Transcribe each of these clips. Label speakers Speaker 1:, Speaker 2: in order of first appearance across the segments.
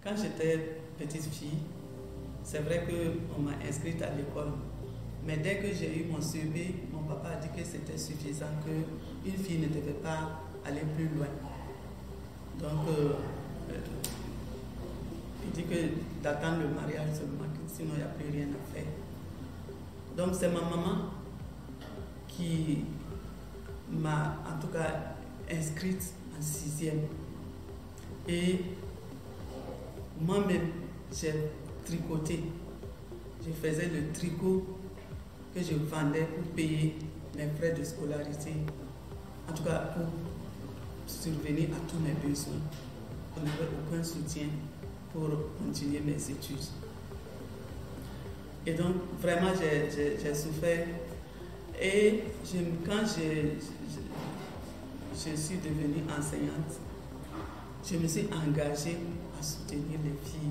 Speaker 1: Quand j'étais petite fille, c'est vrai qu'on m'a inscrite à l'école. Mais dès que j'ai eu mon CEB, mon papa a dit que c'était suffisant, qu'une fille ne devait pas aller plus loin. Donc, il dit que d'attendre le mariage seulement, sinon il n'y a plus rien à faire. Donc, c'est ma maman qui m'a en tout cas inscrite en 6e. Et moi-même, j'ai tricoté. Je faisais le tricot que je vendais pour payer mes frais de scolarité. En tout cas, pour survenir à tous mes besoins. On n'avait aucun soutien pour continuer mes études. Et donc, vraiment, j'ai souffert. Et quand je suis devenue enseignante, je me suis engagée à soutenir les filles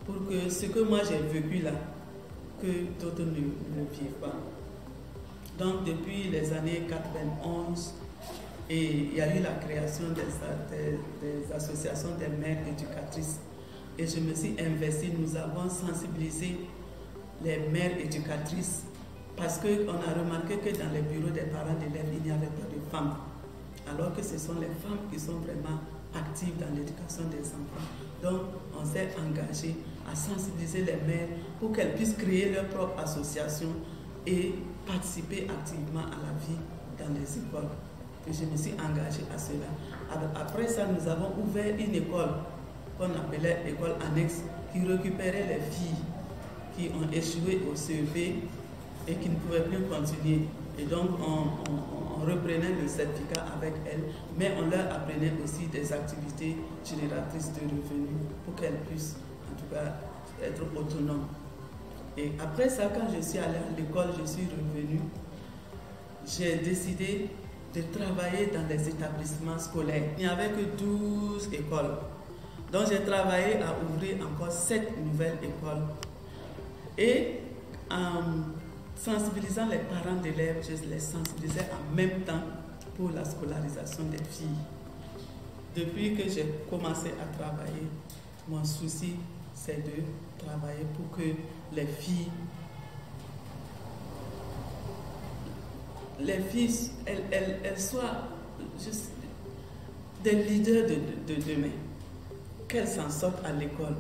Speaker 1: pour que ce que moi j'ai vécu là, que d'autres ne vivent pas. Donc depuis les années 91, et il y a eu la création des associations des mères éducatrices. Et je me suis investie, nous avons sensibilisé les mères éducatrices parce qu'on a remarqué que dans les bureaux des parents d'élèves, il n'y avait pas de femmes. Alors que ce sont les femmes qui sont vraiment actives dans l'éducation des enfants. Donc, on s'est engagé à sensibiliser les mères pour qu'elles puissent créer leur propre association et participer activement à la vie dans les écoles. Et je me suis engagée à cela. Après ça, nous avons ouvert une école qu'on appelait école annexe qui récupérait les filles qui ont échoué au CEP et qui ne pouvaient plus continuer. Et donc, on reprenait le certificat avec elles, mais on leur apprenait aussi des activités génératrices de revenus pour qu'elles puissent, en tout cas, être autonomes. Et après ça, quand je suis allée à l'école, je suis revenue, j'ai décidé de travailler dans les établissements scolaires. Il n'y avait que 12 écoles. Donc, j'ai travaillé à ouvrir encore 7 nouvelles écoles. Et en sensibilisant les parents d'élèves, je les sensibilisais en même temps pour la scolarisation des filles. Depuis que j'ai commencé à travailler, mon souci, c'est de travailler pour que les filles, elles soient juste des leaders de demain, qu'elles s'en sortent à l'école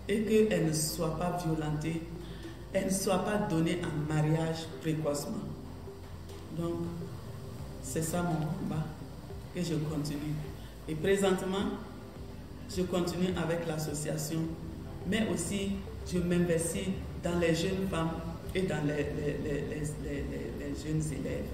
Speaker 1: et qu'elles ne soient pas violentées, elles ne soient pas données en mariage précocement. Donc, c'est ça mon combat que je continue. Et présentement, je continue avec l'association, mais aussi je m'investis dans les jeunes femmes et dans les jeunes élèves.